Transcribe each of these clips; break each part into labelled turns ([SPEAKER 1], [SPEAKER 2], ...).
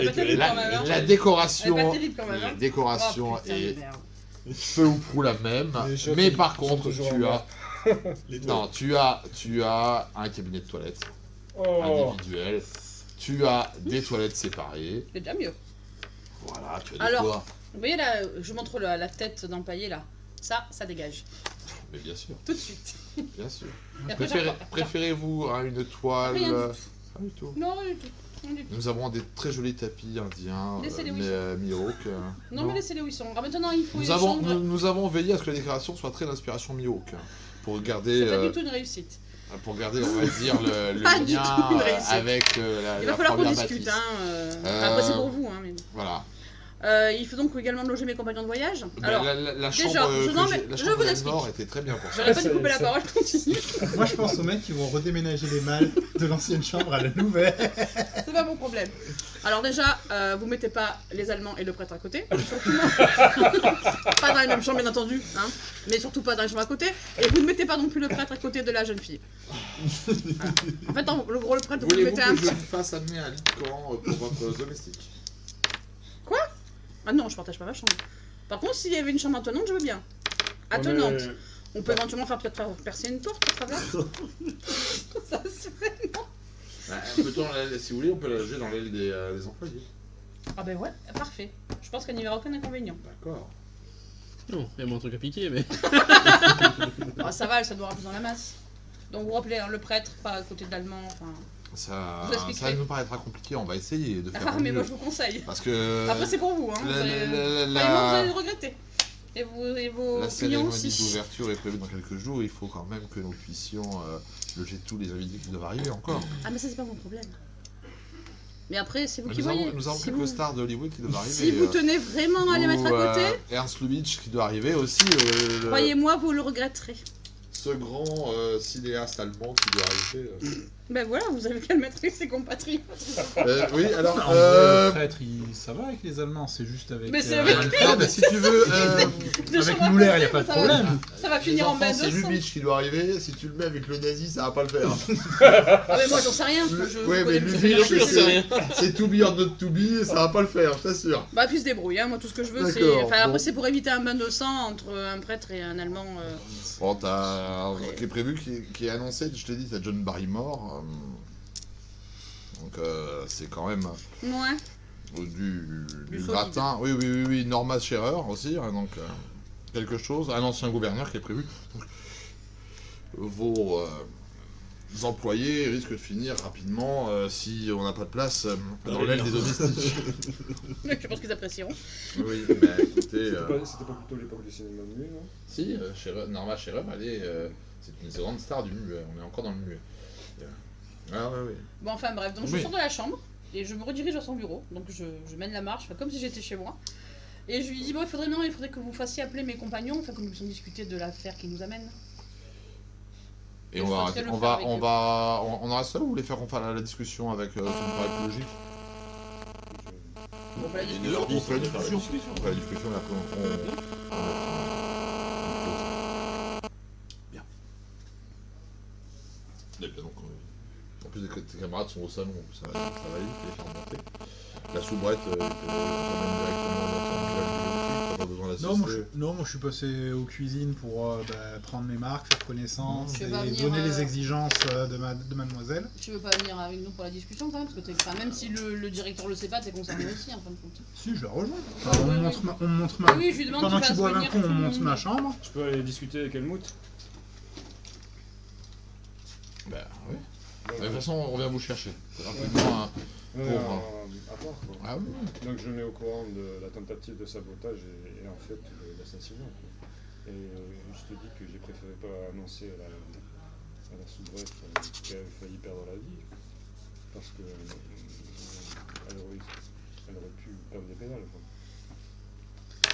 [SPEAKER 1] Elle est pas terrible quand même.
[SPEAKER 2] La
[SPEAKER 1] Elle est
[SPEAKER 2] décoration,
[SPEAKER 1] pas terrible quand même.
[SPEAKER 2] la
[SPEAKER 1] hein.
[SPEAKER 2] décoration
[SPEAKER 1] Oh, putain de
[SPEAKER 2] est
[SPEAKER 1] merde.
[SPEAKER 2] peu ou prou la même, mais par contre tu as,
[SPEAKER 3] Les
[SPEAKER 2] non, tu as un cabinet de toilettes
[SPEAKER 4] Oh.
[SPEAKER 2] individuel, tu as des toilettes séparées,
[SPEAKER 1] C'est déjà mieux.
[SPEAKER 2] voilà, tu as des
[SPEAKER 1] Alors,
[SPEAKER 2] toits,
[SPEAKER 1] vous voyez là, je vous montre la tête d'empaillé là. Ça dégage.
[SPEAKER 2] mais bien sûr,
[SPEAKER 1] Tout de suite.
[SPEAKER 2] bien sûr.
[SPEAKER 1] Et après, j'en prends.
[SPEAKER 2] Préférez-vous une toile
[SPEAKER 1] Rien du tout.
[SPEAKER 2] Pas du tout.
[SPEAKER 1] Non, rien du tout. Rien du tout.
[SPEAKER 2] Nous avons des très jolis tapis indiens,
[SPEAKER 1] Laissez-les où
[SPEAKER 2] Mihawk.
[SPEAKER 1] Non, mais laissez-les où ils sont. Alors maintenant, il faut
[SPEAKER 2] Nous
[SPEAKER 1] une
[SPEAKER 2] avons,
[SPEAKER 1] chambre.
[SPEAKER 2] nous avons veillé à ce que la décoration soit très d'inspiration Mihawk. Pour garder,
[SPEAKER 1] C'est pas du tout une réussite.
[SPEAKER 2] on va dire, le
[SPEAKER 1] Pas du
[SPEAKER 2] lien
[SPEAKER 1] tout une réussite.
[SPEAKER 2] avec
[SPEAKER 1] Il
[SPEAKER 2] la
[SPEAKER 1] va falloir qu'on
[SPEAKER 2] première
[SPEAKER 1] discute.
[SPEAKER 2] bâtisse.
[SPEAKER 1] Après, c'est pour vous. Hein, mais...
[SPEAKER 2] Voilà.
[SPEAKER 1] Il faut donc également loger mes compagnons de voyage.
[SPEAKER 2] Ben,
[SPEAKER 1] Alors,
[SPEAKER 2] la
[SPEAKER 1] déjà,
[SPEAKER 2] chambre,
[SPEAKER 1] non, mais
[SPEAKER 2] la
[SPEAKER 1] je
[SPEAKER 2] chambre
[SPEAKER 1] vous
[SPEAKER 2] de
[SPEAKER 1] explique.
[SPEAKER 2] Nord était très bien pour ça.
[SPEAKER 1] j'arrête pas de
[SPEAKER 4] Ça y est,
[SPEAKER 1] couper la
[SPEAKER 4] ça.
[SPEAKER 1] parole, je continue.
[SPEAKER 5] Moi, je pense aux mecs qui vont redéménager les malles de l'ancienne chambre à la nouvelle.
[SPEAKER 1] C'est pas mon problème. Alors déjà, vous mettez pas les Allemands et le prêtre à côté. Surtout pas dans la même chambre, bien entendu. Hein, mais surtout pas dans la chambre à côté. Et vous ne mettez pas non plus le prêtre à côté de la jeune fille. Voilà. En fait, le prêtre, vous le
[SPEAKER 2] Voulez-vous
[SPEAKER 1] mettez un
[SPEAKER 2] que je
[SPEAKER 1] petit...
[SPEAKER 2] vous fasse amener un lit de camp pour votre domestique?
[SPEAKER 1] Ah non, je partage pas ma chambre. Par contre, s'il y avait une chambre attenante, je veux bien. Attenante. On peut éventuellement peut-être faire percer une porte à travers. Ça se fait, non?
[SPEAKER 2] Si vous voulez, on peut la loger dans l'aile des employés.
[SPEAKER 1] Ah ben ouais, parfait. Je pense qu'il n'y aura aucun inconvénient.
[SPEAKER 2] D'accord.
[SPEAKER 3] Non, il y a moins de trucs à piquer, mais.
[SPEAKER 1] Ah, ça va, ça doit rentrer dans la masse. Donc vous rappelez, hein, le prêtre, pas à côté de l'allemand, enfin...
[SPEAKER 2] Ça,
[SPEAKER 1] vous expliquerai.
[SPEAKER 2] ça nous paraîtra compliqué, on va essayer de faire
[SPEAKER 1] Ah,
[SPEAKER 2] au
[SPEAKER 1] mais
[SPEAKER 2] mieux.
[SPEAKER 1] moi je vous conseille.
[SPEAKER 2] Parce que
[SPEAKER 1] Après c'est pour vous, hein. Vous allez le regretter. Et vos
[SPEAKER 2] la
[SPEAKER 1] clients
[SPEAKER 2] cérémonie
[SPEAKER 1] aussi.
[SPEAKER 2] d'ouverture est prévue dans quelques jours, il faut quand même que nous puissions loger tous les invités qui doivent arriver encore.
[SPEAKER 1] Ah mais ça c'est pas mon problème. Mais après c'est vous qui
[SPEAKER 2] Nous avons,
[SPEAKER 1] voyez.
[SPEAKER 2] nous avons
[SPEAKER 1] Si
[SPEAKER 2] quelques
[SPEAKER 1] vous-
[SPEAKER 2] stars de Hollywood qui doivent arriver.
[SPEAKER 1] Si vous tenez vraiment à les mettre à côté,
[SPEAKER 2] Ernst Lubitsch qui doit arriver aussi.
[SPEAKER 1] croyez-moi, vous le regretterez.
[SPEAKER 2] Ce grand cinéaste allemand qui doit arriver.
[SPEAKER 1] Ben voilà, vous avez qu'à le mettre avec ses compatriotes.
[SPEAKER 2] Oui, alors.
[SPEAKER 5] En vrai, le prêtre, ça va avec les Allemands, c'est juste avec.
[SPEAKER 1] Mais c'est avec
[SPEAKER 2] Non, mais si tu veux.
[SPEAKER 5] Avec Muller, il n'y a pas de problème.
[SPEAKER 1] Ça va
[SPEAKER 2] Les
[SPEAKER 1] finir en
[SPEAKER 2] enfants,
[SPEAKER 1] bain
[SPEAKER 2] c'est
[SPEAKER 1] de sang.
[SPEAKER 2] Lubitsch qui doit arriver. Si tu le mets avec le nazi, ça va pas le faire.
[SPEAKER 1] Ah mais moi j'en sais rien. Je
[SPEAKER 2] Ouais,
[SPEAKER 1] connais
[SPEAKER 2] mais
[SPEAKER 1] le
[SPEAKER 2] Lubitsch,
[SPEAKER 1] personnage.
[SPEAKER 3] sais rien.
[SPEAKER 2] c'est to be or not to be, ça va pas le faire, je t'assure.
[SPEAKER 1] Bah puis se débrouille, hein. Moi tout ce que je veux c'est...
[SPEAKER 2] D'accord,
[SPEAKER 1] Enfin après
[SPEAKER 2] bon.
[SPEAKER 1] c'est pour éviter un bain de sang entre un prêtre et un allemand.
[SPEAKER 2] Bon, t'as un qui est prévu, qui est annoncé, je t'ai dit, t'as John Barrymore. Donc c'est quand même
[SPEAKER 1] Ouais.
[SPEAKER 2] du
[SPEAKER 1] solide.
[SPEAKER 2] gratin. Oui, Norma Scherer aussi, hein, donc quelque chose. Un ancien gouverneur qui est prévu. Donc, vos employés risquent de finir rapidement si on n'a pas de place dans l'aile des domestiques.
[SPEAKER 1] Je pense qu'ils apprécieront.
[SPEAKER 2] Oui, mais écoutez...
[SPEAKER 4] C'était pas plutôt l'époque du cinéma muet, non?
[SPEAKER 2] Si, Norma Scherer, elle est, c'est une grande star du muet, on est encore dans le muet. Ah oui.
[SPEAKER 1] Bon enfin bref, donc je
[SPEAKER 2] Oui.
[SPEAKER 1] sors de la chambre et je me redirige vers son bureau. Donc je mène la marche, enfin, comme si j'étais chez moi. Et je lui dis, bon il faudrait que vous fassiez appeler mes compagnons, enfin que nous puissions discuter de l'affaire qui nous amène.
[SPEAKER 2] Et
[SPEAKER 1] Je
[SPEAKER 2] on va,
[SPEAKER 1] souhaiterais le
[SPEAKER 2] on
[SPEAKER 1] faire
[SPEAKER 2] va,
[SPEAKER 1] avec
[SPEAKER 2] on
[SPEAKER 1] eux.
[SPEAKER 2] va, on en reste là ou vous voulez faire la discussion avec ça me paraît plus logique.
[SPEAKER 1] On fait la
[SPEAKER 2] Et
[SPEAKER 1] discussion.
[SPEAKER 2] on fait la discussion. On fait la discussion et après Bien. Et bien donc, en plus tes camarades sont au salon, ça va vite les faire monter. La soubrette, on t'emmène directement dans ton village, t'as pas besoin d'assister.
[SPEAKER 5] Non, moi je suis passé aux cuisines pour prendre mes marques, faire connaissance
[SPEAKER 1] Tu
[SPEAKER 5] et
[SPEAKER 1] vas venir,
[SPEAKER 5] donner les exigences de mademoiselle.
[SPEAKER 1] Tu veux pas venir avec nous pour la discussion quand même, parce que enfin, même si le directeur le sait pas, t'es concerné aussi en fin de compte.
[SPEAKER 5] Si, je la rejoins.
[SPEAKER 1] Ah,
[SPEAKER 5] on
[SPEAKER 1] oui,
[SPEAKER 5] montre
[SPEAKER 1] oui.
[SPEAKER 5] on montre ma...
[SPEAKER 1] Oui, je lui demande
[SPEAKER 5] Pendant
[SPEAKER 1] qu'il
[SPEAKER 5] qu'ils
[SPEAKER 1] fasse
[SPEAKER 5] boivent un
[SPEAKER 1] venir
[SPEAKER 5] coup, on
[SPEAKER 1] tout le
[SPEAKER 5] monte
[SPEAKER 1] monde.
[SPEAKER 5] ma chambre.
[SPEAKER 4] Je peux aller discuter avec Helmut?
[SPEAKER 2] Bah oui.
[SPEAKER 4] Donc,
[SPEAKER 2] De toute façon, on vient vous chercher. Rapidement,
[SPEAKER 4] non,
[SPEAKER 2] pour-
[SPEAKER 4] à part, quoi.
[SPEAKER 2] Ah oui.
[SPEAKER 4] Donc je mets au courant de la tentative de sabotage et en fait de l'assassinat. Quoi. Et je te dis que j'ai préféré pas annoncer à la soubrette qu'elle avait failli perdre la vie. Parce que elle aurait pu perdre des pédales. Quoi.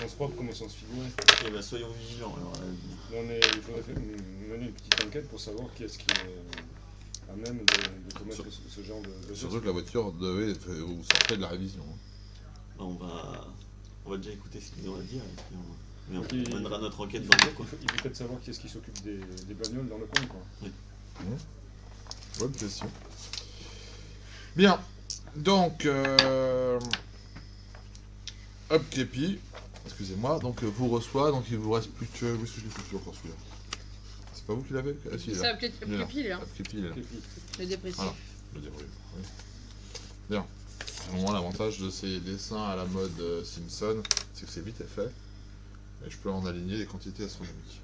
[SPEAKER 4] Sens propre comme au sens figuré.
[SPEAKER 3] Eh ben, soyons vigilants alors.
[SPEAKER 4] Il faudrait mener une petite enquête pour savoir qui est-ce qui est à même de commettre ce genre de
[SPEAKER 2] Surtout
[SPEAKER 4] geste.
[SPEAKER 2] que la voiture devait vous sortir de la révision.
[SPEAKER 3] On va déjà écouter ce qu'ils ont à dire et puis on
[SPEAKER 4] Ok.
[SPEAKER 3] mènera notre enquête
[SPEAKER 4] Il
[SPEAKER 3] dans le
[SPEAKER 4] faut,
[SPEAKER 3] quoi.
[SPEAKER 4] il faut peut-être savoir qui est-ce qui s'occupe des bagnoles dans le coin. Quoi.
[SPEAKER 2] Bonne question. Bien. Donc, Upkepi, excusez-moi, donc vous reçoit, donc il vous reste plus que... Où est-ce que je l'ai foutu encore celui-là? C'est pas vous qui l'avez? Ah, si, il est
[SPEAKER 1] C'est
[SPEAKER 2] là.
[SPEAKER 1] Upkepi,
[SPEAKER 2] Il est là.
[SPEAKER 1] il est là.
[SPEAKER 2] Upkepi, il est là.
[SPEAKER 1] Le dépressif.
[SPEAKER 2] Voilà. Le débrouille. Oui. Bien. Vraiment, l'avantage de ces dessins à la mode Simpson, c'est que c'est vite fait. Et je peux en aligner les quantités astronomiques.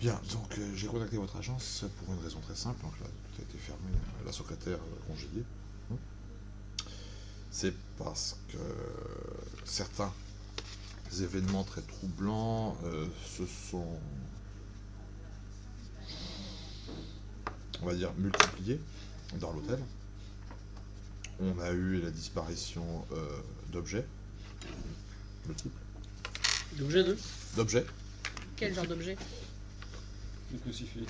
[SPEAKER 2] Bien, donc j'ai contacté votre agence pour une raison très simple. Donc là, tout a été fermé, la secrétaire congédiée. C'est parce que certains événements très troublants se sont, on va dire, multipliés dans l'hôtel. On a eu la disparition d'objets multiples. D'objets.
[SPEAKER 1] Quel genre d'objet?
[SPEAKER 4] Le crucifix.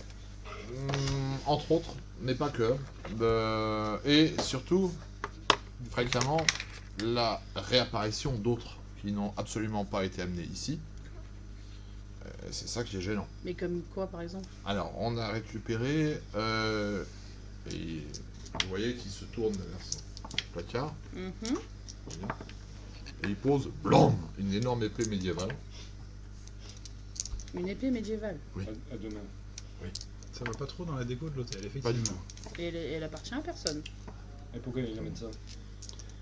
[SPEAKER 2] Entre autres, mais pas que. Et surtout, fréquemment, la réapparition d'autres qui n'ont absolument pas été amenés ici. C'est ça qui est gênant.
[SPEAKER 1] Mais comme quoi, par exemple?
[SPEAKER 2] Alors, on a récupéré, et vous voyez qu'il se tourne vers son placard,
[SPEAKER 1] Mhm.
[SPEAKER 2] et il pose, blam, une énorme épée médiévale.
[SPEAKER 1] Une épée médiévale.
[SPEAKER 4] À demain.
[SPEAKER 5] Ça va pas trop dans la déco de l'hôtel,
[SPEAKER 2] Pas du
[SPEAKER 5] effectivement.
[SPEAKER 2] tout.
[SPEAKER 1] Et elle appartient à personne.
[SPEAKER 4] Et pourquoi il amène ça?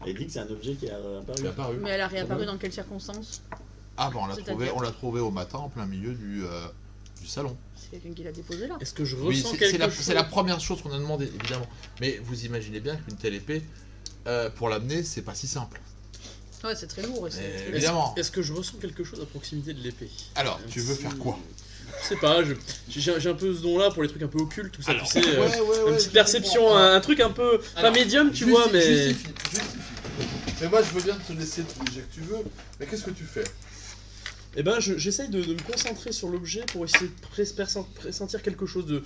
[SPEAKER 3] Il dit que c'est un objet qui est apparu.
[SPEAKER 2] Il est apparu.
[SPEAKER 1] Mais elle a réapparu dans quelles circonstances?
[SPEAKER 2] Ah, bon,
[SPEAKER 1] C'est-à-dire
[SPEAKER 2] on l'a trouvé au matin en plein milieu du salon.
[SPEAKER 1] C'est quelqu'un qui l'a déposé là.
[SPEAKER 6] Est-ce que je
[SPEAKER 2] Oui,
[SPEAKER 6] ressens
[SPEAKER 2] c'est
[SPEAKER 6] quelque
[SPEAKER 2] la,
[SPEAKER 6] chose?
[SPEAKER 2] c'est la première chose qu'on a demandé, évidemment. Mais vous imaginez bien qu'une telle épée, pour l'amener, c'est pas si simple.
[SPEAKER 1] Ouais, c'est très lourd.
[SPEAKER 2] Évidemment.
[SPEAKER 6] Est-ce que je ressens quelque chose à proximité de l'épée?
[SPEAKER 2] Alors, tu veux faire quoi?
[SPEAKER 6] Je sais pas, j'ai un peu ce don là pour les trucs un peu occultes, tout ça,
[SPEAKER 2] Alors,
[SPEAKER 6] tu sais, une petite
[SPEAKER 2] je
[SPEAKER 6] perception,
[SPEAKER 2] comprends.
[SPEAKER 6] un truc un peu, pas
[SPEAKER 2] Alors,
[SPEAKER 6] médium, tu vois, mais...
[SPEAKER 2] Justifie. Mais moi, je veux bien te laisser tous les jets que tu veux, mais qu'est-ce que tu fais?
[SPEAKER 6] Eh ben, j'essaye de me concentrer sur l'objet pour essayer de pressentir quelque chose de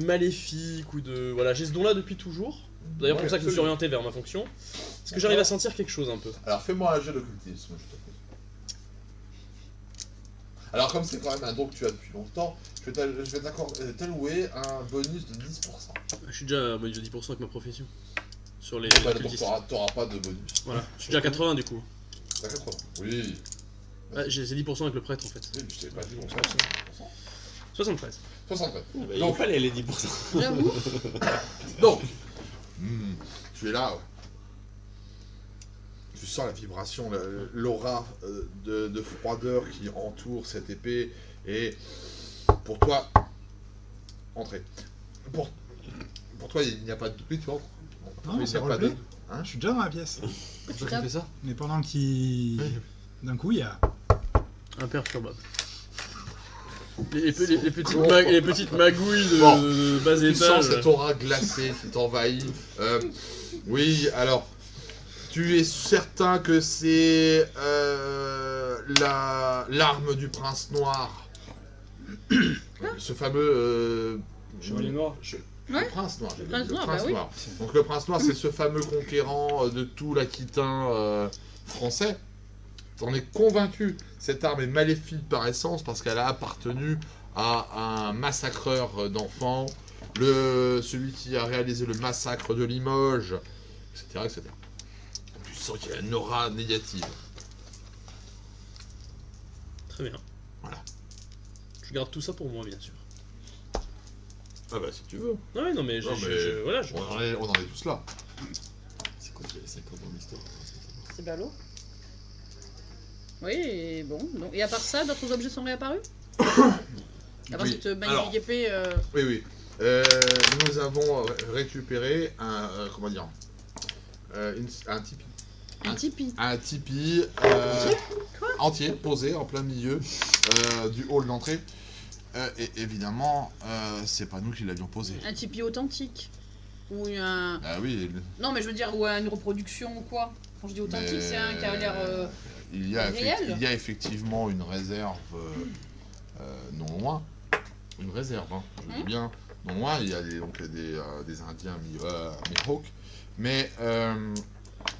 [SPEAKER 6] maléfique ou de... Voilà, j'ai ce don là depuis toujours, d'ailleurs
[SPEAKER 2] Ouais,
[SPEAKER 6] pour ça que je me suis
[SPEAKER 2] absolument.
[SPEAKER 6] orienté vers ma fonction, parce que j'arrive à sentir quelque chose un peu.
[SPEAKER 2] Alors, fais-moi un jet d'occultisme, je te prie. Alors, comme c'est quand même un don que tu as depuis longtemps, je vais t'allouer un bonus de 10%.
[SPEAKER 6] Je suis déjà à moins de 10% avec ma profession, sur les
[SPEAKER 2] Donc,
[SPEAKER 6] occultistes.
[SPEAKER 2] t'auras pas de bonus.
[SPEAKER 6] Voilà, je suis déjà à 80 du coup.
[SPEAKER 2] T'as 80. Oui.
[SPEAKER 6] Ouais, j'ai 10% avec le prêtre en fait.
[SPEAKER 2] Oui, je t'ai pas dit, bon,
[SPEAKER 6] 73.
[SPEAKER 2] 63.
[SPEAKER 3] Ah bah, il
[SPEAKER 2] Donc-
[SPEAKER 3] fallait les 10%.
[SPEAKER 1] J'avoue.
[SPEAKER 2] Donc, tu es là. Tu sens la vibration, l'aura de froideur qui entoure cette épée. Et pour toi, entrez. Pour toi, il n'y a pas de bruit, tu vois.
[SPEAKER 5] Non,
[SPEAKER 2] Il n'y
[SPEAKER 5] c'est
[SPEAKER 2] a pas de...
[SPEAKER 5] roleplay.
[SPEAKER 2] Hein?
[SPEAKER 5] Je suis déjà dans la pièce.
[SPEAKER 2] C'est toi qui fais ça?
[SPEAKER 5] Mais pendant qu'il...
[SPEAKER 2] Oui.
[SPEAKER 5] D'un coup, il y a...
[SPEAKER 6] Imperturbable. Les petites magouilles de,
[SPEAKER 2] Bon.
[SPEAKER 6] de bas
[SPEAKER 2] Tu sens
[SPEAKER 6] étage.
[SPEAKER 2] cette aura glacée qui t'envahit. Oui, alors, tu es certain que c'est l'arme du prince noir. Ce fameux...
[SPEAKER 4] Chevalier noir.
[SPEAKER 1] Ouais.
[SPEAKER 2] Le prince noir. j'ai dit,
[SPEAKER 1] Prince
[SPEAKER 2] le
[SPEAKER 1] noir,
[SPEAKER 2] prince
[SPEAKER 1] bah oui.
[SPEAKER 2] noir. Donc le prince noir, c'est ce fameux conquérant de tout l'Aquitain français. T'en es convaincu, cette arme est maléfique par essence parce qu'elle a appartenu à un massacreur d'enfants, celui qui a réalisé le massacre de Limoges, etc. etc. Tu sens qu'il y a une aura négative.
[SPEAKER 6] Très bien.
[SPEAKER 2] Voilà.
[SPEAKER 6] Je garde tout ça pour moi, bien sûr.
[SPEAKER 2] Ah bah si tu veux.
[SPEAKER 6] Ah ouais, non mais,
[SPEAKER 2] Non,
[SPEAKER 6] voilà,
[SPEAKER 2] On en est tous là.
[SPEAKER 3] C'est quoi, il y a 50 ans d'histoire?
[SPEAKER 1] C'est ballot. Oui, et bon. Donc, et à part ça, d'autres objets sont réapparus? À part
[SPEAKER 2] Oui.
[SPEAKER 1] cette
[SPEAKER 2] Alors,
[SPEAKER 1] magnifique épée.
[SPEAKER 2] Oui, oui. Nous avons récupéré un tipi.
[SPEAKER 1] Un tipi.
[SPEAKER 2] Un tipi entier, posé en plein milieu du hall d'entrée. Et évidemment, c'est pas nous qui l'avions posé.
[SPEAKER 1] Un tipi authentique. Ou un.
[SPEAKER 2] Ah oui,
[SPEAKER 1] Non, mais je veux dire, ou une reproduction ou quoi. Quand je dis authentique,
[SPEAKER 2] mais
[SPEAKER 1] c'est un qui a l'air.
[SPEAKER 2] il y a
[SPEAKER 1] réel.
[SPEAKER 2] il y a effectivement une réserve non loin. Une réserve, hein, je dis bien. Non loin, il y a des Indiens Mihawk. Mais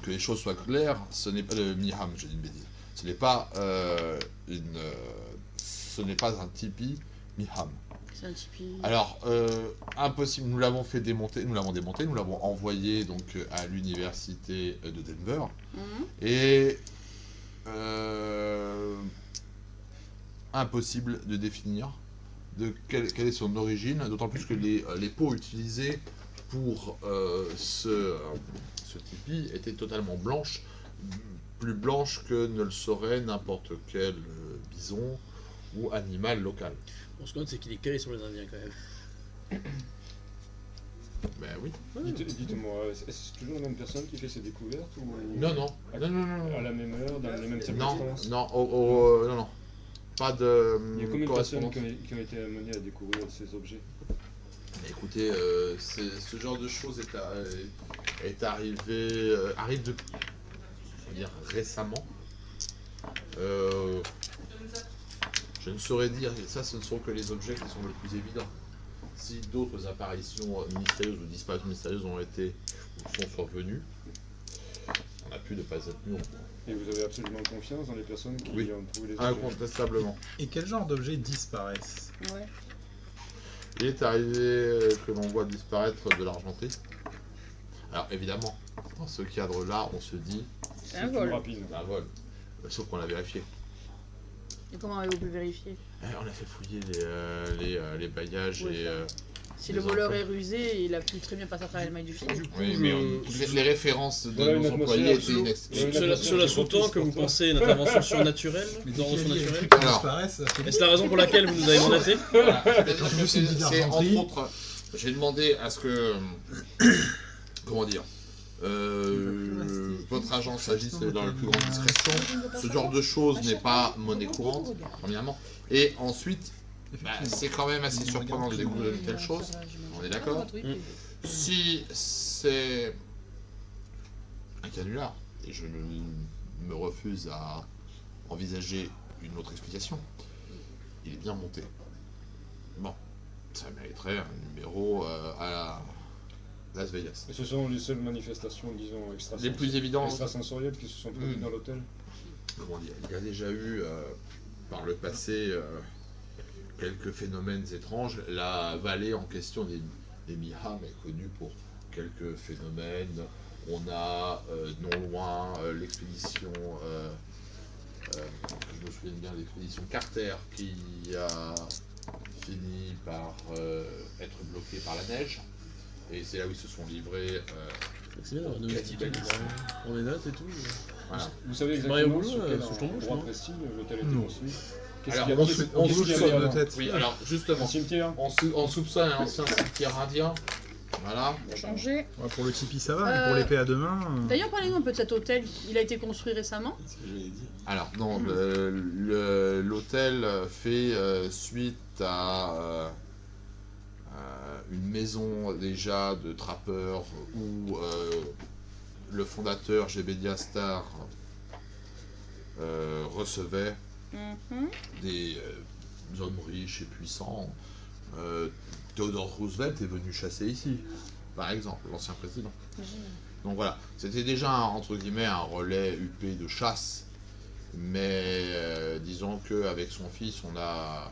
[SPEAKER 2] que les choses soient claires, ce n'est pas le Miham, j'ai dit une bêtise. Ce n'est pas un tipi Miham.
[SPEAKER 1] C'est un Tipeee.
[SPEAKER 2] Alors, impossible, nous l'avons démonté, nous l'avons envoyé donc à l'université de Denver.
[SPEAKER 1] Mhm.
[SPEAKER 2] Et impossible de définir quelle est son origine, d'autant plus que les pots utilisés pour ce Tipeee étaient totalement blanches, plus blanches que ne le serait n'importe quel bison ou animal local.
[SPEAKER 6] On se compte, c'est qu'il est calé sur les Indiens quand même.
[SPEAKER 2] Ben oui.
[SPEAKER 4] Dites-moi, est-ce que c'est toujours la même personne qui fait ses découvertes ou...
[SPEAKER 2] Non, non.
[SPEAKER 4] À,
[SPEAKER 2] Non, non, non, non.
[SPEAKER 4] à la même heure, dans les mêmes
[SPEAKER 2] Non,
[SPEAKER 4] circonstances?
[SPEAKER 2] non, non, non. Pas de
[SPEAKER 4] Il y a combien de personnes
[SPEAKER 2] correspondance.
[SPEAKER 4] qui ont été amenées à découvrir ces objets?
[SPEAKER 2] Écoutez, ce genre de choses arrive de, on va dire, récemment. Je ne saurais dire, et ça ce ne sont que les objets qui sont les plus évidents. Si d'autres apparitions mystérieuses ou disparitions mystérieuses ont été ou sont survenues, on a pu ne pas être mis au courant.
[SPEAKER 4] Et vous avez absolument confiance dans les personnes qui
[SPEAKER 2] Oui.
[SPEAKER 4] ont trouvé les objets?
[SPEAKER 2] Incontestablement.
[SPEAKER 5] Et quel genre d'objets disparaissent?
[SPEAKER 1] Ouais.
[SPEAKER 2] Il est arrivé que l'on voit disparaître de l'argenterie. Alors évidemment, dans ce cadre-là, on se dit,
[SPEAKER 1] C'est un
[SPEAKER 4] tout
[SPEAKER 1] vol.
[SPEAKER 4] rapide.
[SPEAKER 2] c'est un vol. Sauf qu'on l'a vérifié.
[SPEAKER 1] Et comment avez-vous pu vérifier?
[SPEAKER 2] On a fait fouiller les bagages
[SPEAKER 1] Oui.
[SPEAKER 2] et...
[SPEAKER 1] Si
[SPEAKER 2] les
[SPEAKER 1] le voleur
[SPEAKER 2] enfants.
[SPEAKER 1] est rusé, il a pu très bien passer à travers les mailles du fil.
[SPEAKER 2] Oui, mais les références de
[SPEAKER 4] Voilà une
[SPEAKER 2] nos employés
[SPEAKER 4] atmosphère
[SPEAKER 2] étaient
[SPEAKER 4] floue.
[SPEAKER 2] inexplicables.
[SPEAKER 6] Cela sous-tend que vous pensez une intervention surnaturelle,
[SPEAKER 5] Mais
[SPEAKER 6] d'ordre
[SPEAKER 5] si il y a des
[SPEAKER 6] surnaturel.
[SPEAKER 5] trucs qui
[SPEAKER 2] Alors.
[SPEAKER 5] disparaissent, ça fait
[SPEAKER 6] Est-ce la raison pour laquelle vous nous avez mandaté?
[SPEAKER 2] Voilà. C'est-à-dire
[SPEAKER 5] En
[SPEAKER 2] que
[SPEAKER 5] plus, c'est une petite
[SPEAKER 2] c'est
[SPEAKER 5] argenterie.
[SPEAKER 2] entre autres, j'ai demandé à ce que, comment dire, votre agence agisse dans la plus grande discrétion. Ce genre de choses n'est pas monnaie courante, premièrement. Et ensuite, c'est quand même assez surprenant de découvrir une telle chose. On est d'accord? Si c'est un canular, et je me refuse à envisager une autre explication, il est bien monté. Bon, ça mériterait un numéro à Las Vegas.
[SPEAKER 4] Et ce sont les seules manifestations, disons,
[SPEAKER 2] Les plus évidentes,
[SPEAKER 4] extrasensorielles qui se sont produites dans l'hôtel?
[SPEAKER 2] comment dire, il y a déjà eu par le passé quelques phénomènes étranges. La vallée en question des Miham est connue pour quelques phénomènes. On a non loin l'expédition, je me souviens bien, l'expédition Carter qui a fini par être bloquée par la neige. Et c'est là où ils se sont livrés.
[SPEAKER 6] C'est bien d'avoir nos
[SPEAKER 2] Cannibalisme.
[SPEAKER 6] on les note et tout.
[SPEAKER 2] Voilà.
[SPEAKER 4] Vous savez
[SPEAKER 6] Mario
[SPEAKER 4] exactement
[SPEAKER 6] Boulot,
[SPEAKER 4] sur quel
[SPEAKER 6] sous ton bouche,
[SPEAKER 4] endroit
[SPEAKER 6] non
[SPEAKER 4] précis l'hôtel a été
[SPEAKER 5] Non.
[SPEAKER 4] construit?
[SPEAKER 2] Alors,
[SPEAKER 4] qu'il y a-
[SPEAKER 5] on
[SPEAKER 4] qu'est-ce
[SPEAKER 5] on
[SPEAKER 4] qu'il y
[SPEAKER 5] soupçonne
[SPEAKER 4] avait avant?
[SPEAKER 5] peut-être.
[SPEAKER 2] Oui, alors justement,
[SPEAKER 4] Un cimetière?
[SPEAKER 2] on soupçonne un ancien cimetière indien. Voilà.
[SPEAKER 1] Changer.
[SPEAKER 5] Ouais, pour le Tipeee ça va, mais pour l'épée à deux mains.
[SPEAKER 1] D'ailleurs, parlez-nous un peu de cet hôtel. Il a été construit récemment.
[SPEAKER 3] C'est ce que j'allais dire.
[SPEAKER 2] Alors, non, l'hôtel fait suite à une maison déjà de trappeurs où le fondateur Jebedia Star recevait
[SPEAKER 1] Mhm.
[SPEAKER 2] des hommes riches et puissants. Theodore Roosevelt est venu chasser ici, par exemple, l'ancien président. Donc voilà, c'était déjà entre guillemets un relais huppé de chasse, mais disons qu'avec son fils, on a